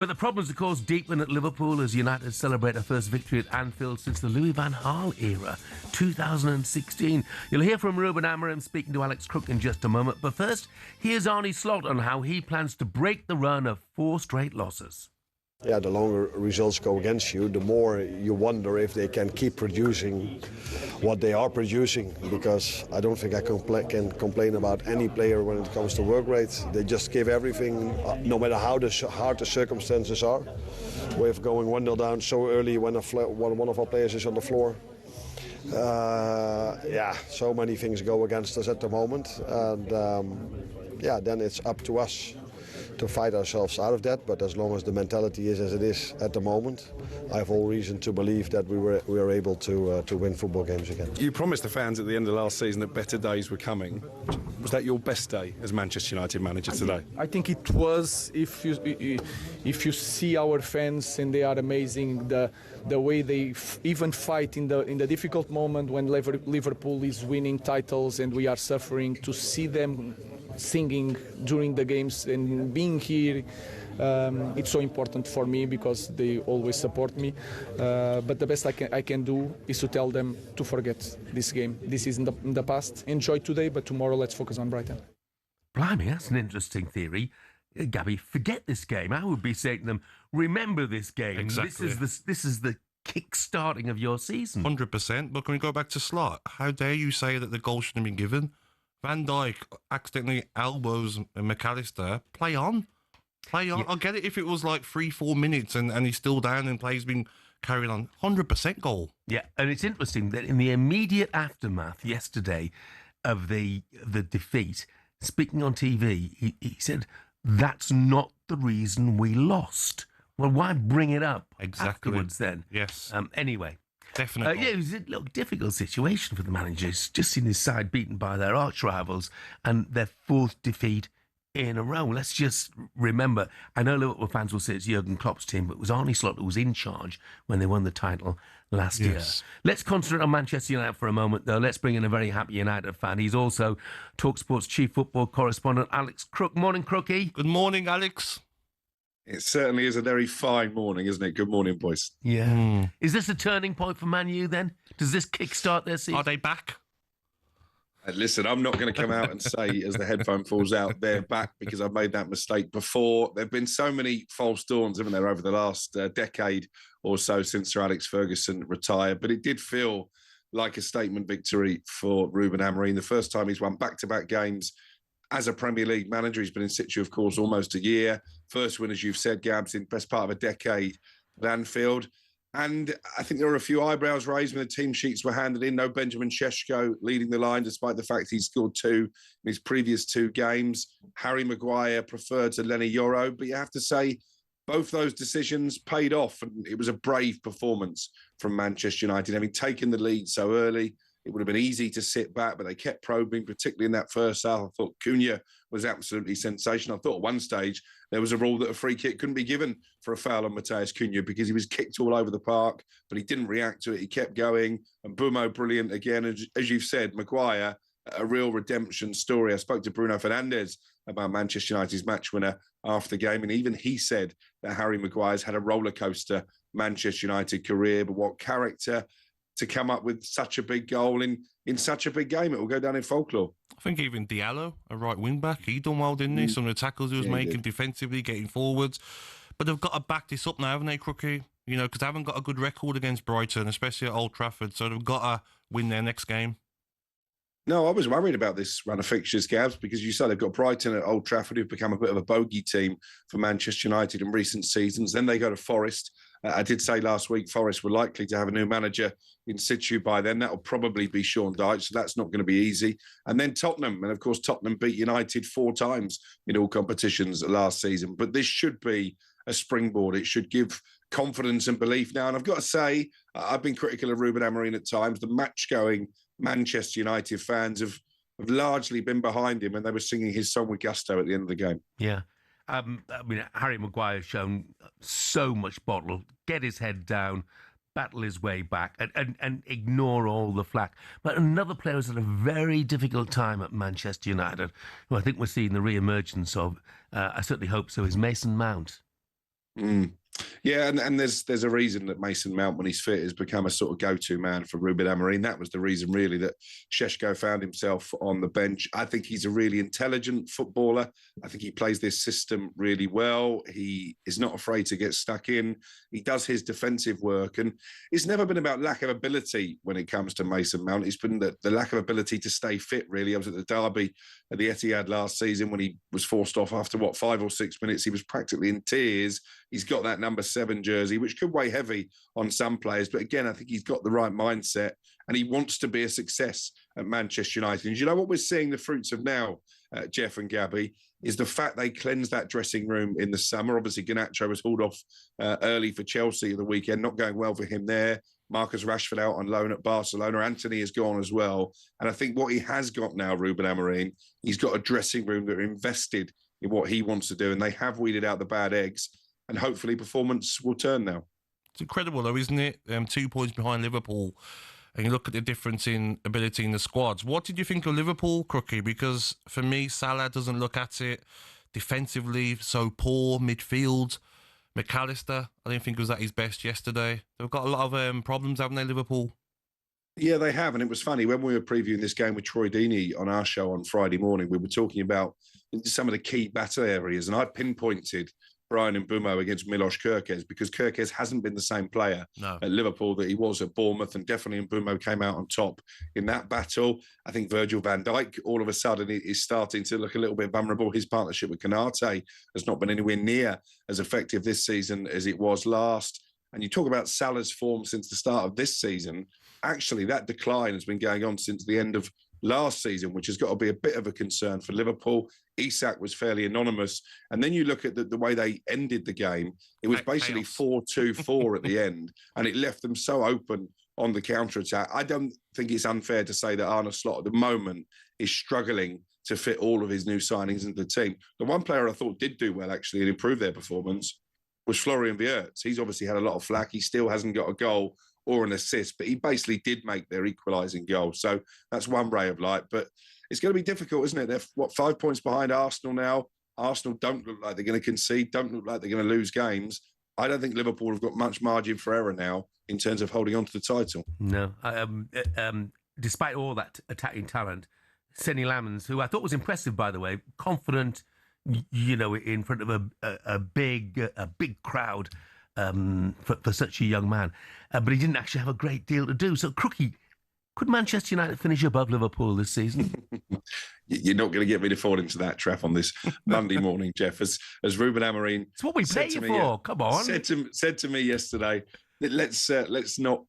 But the problems, of course, deepen at Liverpool as United celebrate their first victory at Anfield since the Louis van Gaal era, 2016. You'll hear from Ruben Amorim speaking to Alex Crook in just a moment. But first, here's Arne Slot on how he plans to break the run of 4 straight losses. Yeah, the longer results go against you, the more you wonder if they can keep producing what they are producing, because I don't think I can complain about any player when it comes to work rate. They just give everything, no matter how hard the circumstances are. With going 1-0 down so early when one of our players is on the floor. Yeah, so many things go against us at the moment, and then it's up to us to fight ourselves out of that. But as long as the mentality is as it is at the moment, I have all reason to believe that we are able to win football games again. You promised the fans at the end of last season that better days were coming. Was that your best day as Manchester United manager today? I think it was. If you see our fans, and they are amazing, the way they even fight in the difficult moment when Liverpool is winning titles and we are suffering, to see them singing during the games and being here, it's so important for me because they always support me. But the best I can do is to tell them to forget this game. This is in the past. Enjoy today, but tomorrow let's focus on Brighton. Blimey, that's an interesting theory. Gabby, forget this game. I would be saying to them, remember this game. Exactly. This is the kick-starting of your season. 100%. But can we go back to Slot? How dare you say that the goal shouldn't have been given? Van Dijk accidentally elbows McAllister. Play on. Play on. Yeah. I'll get it if it was like 3-4 minutes and he's still down and play's been carrying on. 100% goal. Yeah, and it's interesting that in the immediate aftermath yesterday of the defeat, speaking on TV, he said, that's not the reason we lost. Well, why bring it up afterwards then? Yes. Anyway. Definitely. Yeah, it was a difficult situation for the managers. Just seen his side beaten by their arch rivals and their 4th defeat in a row. Let's just remember, I know Liverpool fans will say it's Jurgen Klopp's team, but it was Arne Slot who was in charge when they won the title last year. Let's concentrate on Manchester United for a moment, though. Let's bring in a very happy United fan. He's also talkSPORT's chief football correspondent, Alex Crook. Morning, Crookie. Good morning, Alex. It certainly is a very fine morning, isn't it? Good morning, boys. Yeah. Is this a turning point for Man U then? Does this kickstart their season? Are they back? Listen, I'm not going to come out and say as the headphone falls out, they're back, because I've made that mistake before. There have been so many false dawns, haven't there, over the last decade or so since Sir Alex Ferguson retired. But it did feel like a statement victory for Ruben Amorim. The first time he's won back-to-back games as a Premier League manager. He's been in situ, of course, almost a year. First win, as you've said, Gabs, in the best part of a decade at Anfield. And I think there were a few eyebrows raised when the team sheets were handed in. No Benjamin Šeško leading the line, despite the fact he scored 2 in his previous 2 games. Harry Maguire preferred to Lenny Yoro. But you have to say, both those decisions paid off. And it was a brave performance from Manchester United. Having taken the lead so early, it would have been easy to sit back, but they kept probing, particularly in that first half. I thought Cunha was absolutely sensational. I thought at one stage there was a rule that a free kick couldn't be given for a foul on Matheus Cunha because he was kicked all over the park, but he didn't react to it. He kept going. And Bumo, brilliant again. As you've said, Maguire, a real redemption story. I spoke to Bruno Fernandes about Manchester United's match winner after the game, and even he said that Harry Maguire's had a roller coaster Manchester United career, but what character to come up with such a big goal in such a big game. It will go down in folklore. I think even Diallo, a right wing-back, he done well, didn't he? Some of the tackles he was making defensively, getting forwards. But they've got to back this up now, haven't they, Crookie? You know, because they haven't got a good record against Brighton, especially at Old Trafford. So they've got to win their next game. No, I was worried about this run of fixtures, Gabs, because you said they've got Brighton at Old Trafford, who've become a bit of a bogey team for Manchester United in recent seasons. Then they go to Forest. I did say last week Forest were likely to have a new manager in situ by then. That will probably be Sean Dyche, so that's not going to be easy. And then Tottenham. And, of course, Tottenham beat United 4 times in all competitions last season. But this should be a springboard. It should give confidence and belief now. And I've got to say, I've been critical of Ruben Amorim at times. The match-going Manchester United fans have largely been behind him when they were singing his song with gusto at the end of the game. Yeah. I mean, Harry Maguire's shown so much bottle, get his head down, battle his way back, and ignore all the flack. But another player who's had a very difficult time at Manchester United, who I think we're seeing the re-emergence of, I certainly hope so, is Mason Mount. Mm. Yeah, and there's a reason that Mason Mount, when he's fit, has become a sort of go-to man for Ruben Amorim. That was the reason, really, that Šeško found himself on the bench. I think he's a really intelligent footballer. I think he plays this system really well. He is not afraid to get stuck in. He does his defensive work, and it's never been about lack of ability when it comes to Mason Mount. It's been the lack of ability to stay fit, really. I was at the derby at the Etihad last season when he was forced off after, 5 or 6 minutes. He was practically in tears. He's got that number 7 jersey, which could weigh heavy on some players. But again, I think he's got the right mindset and he wants to be a success at Manchester United. And you know what we're seeing the fruits of now, Jeff and Gabby, is the fact they cleansed that dressing room in the summer. Obviously, Garnacho was hauled off early for Chelsea at the weekend, not going well for him there. Marcus Rashford out on loan at Barcelona. Anthony is gone as well. And I think what he has got now, Ruben Amorim, he's got a dressing room that are invested in what he wants to do. And they have weeded out the bad eggs. And hopefully performance will turn now. It's incredible, though, isn't it? 2 points behind Liverpool. And you look at the difference in ability in the squads. What did you think of Liverpool, Crookie? Because for me, Salah doesn't look at it. Defensively, so poor. Midfield, McAllister, I didn't think was at his best yesterday. They've got a lot of problems, haven't they, Liverpool? Yeah, they have. And it was funny, when we were previewing this game with Troy Deeney on our show on Friday morning, we were talking about some of the key battle areas. And I pinpointed Brian Mbeumo against Milos Kerkez, because Kerkez hasn't been the same player at Liverpool that he was at Bournemouth, and definitely Mbeumo came out on top in that battle. I think Virgil van Dijk all of a sudden is starting to look a little bit vulnerable. His partnership with Konate has not been anywhere near as effective this season as it was last. And you talk about Salah's form since the start of this season. Actually, that decline has been going on since the end of last season, which has got to be a bit of a concern for Liverpool. Isak was fairly anonymous. And then you look at the way they ended the game. It was basically 4-2-4 at the end, and it left them so open on the counter-attack. I don't think it's unfair to say that Arne Slot at the moment is struggling to fit all of his new signings into the team. The one player I thought did do well, actually, and improve their performance was Florian Wirtz. He's obviously had a lot of flack. He still hasn't got a goal or an assist, but he basically did make their equalising goal. So that's one ray of light. But it's going to be difficult, isn't it? They're, 5 points behind Arsenal now. Arsenal don't look like they're going to concede, don't look like they're going to lose games. I don't think Liverpool have got much margin for error now in terms of holding on to the title. No. Despite all that attacking talent, Senny Lamens, who I thought was impressive, by the way, confident, in front of a big crowd, for such a young man. But he didn't actually have a great deal to do. So, Crookie, could Manchester United finish above Liverpool this season? You're not going to get me to fall into that trap on this Monday morning, Jeff. As Ruben Amorim, it's what we pay you for. Come on. Said to me yesterday, let's not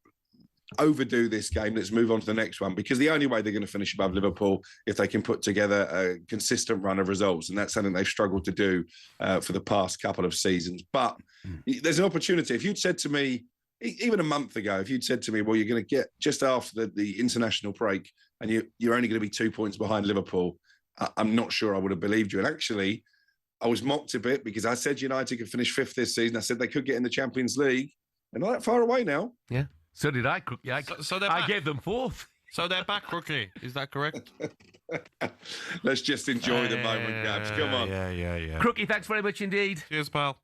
overdo this game. Let's move on to the next one, because the only way they're going to finish above Liverpool if they can put together a consistent run of results, and that's something they've struggled to do for the past couple of seasons. But there's an opportunity. If you'd said to me, even a month ago, if you'd said to me, well, you're going to get just after the international break and you're only going to be 2 points behind Liverpool, I'm not sure I would have believed you. And actually, I was mocked a bit because I said United could finish 5th this season. I said they could get in the Champions League. They're not that far away now. Yeah. So did I, Crookie. I gave them 4th. So they're back, Crookie. Is that correct? Let's just enjoy the moment, Gabs. Come on. Yeah. Crookie, thanks very much indeed. Cheers, pal.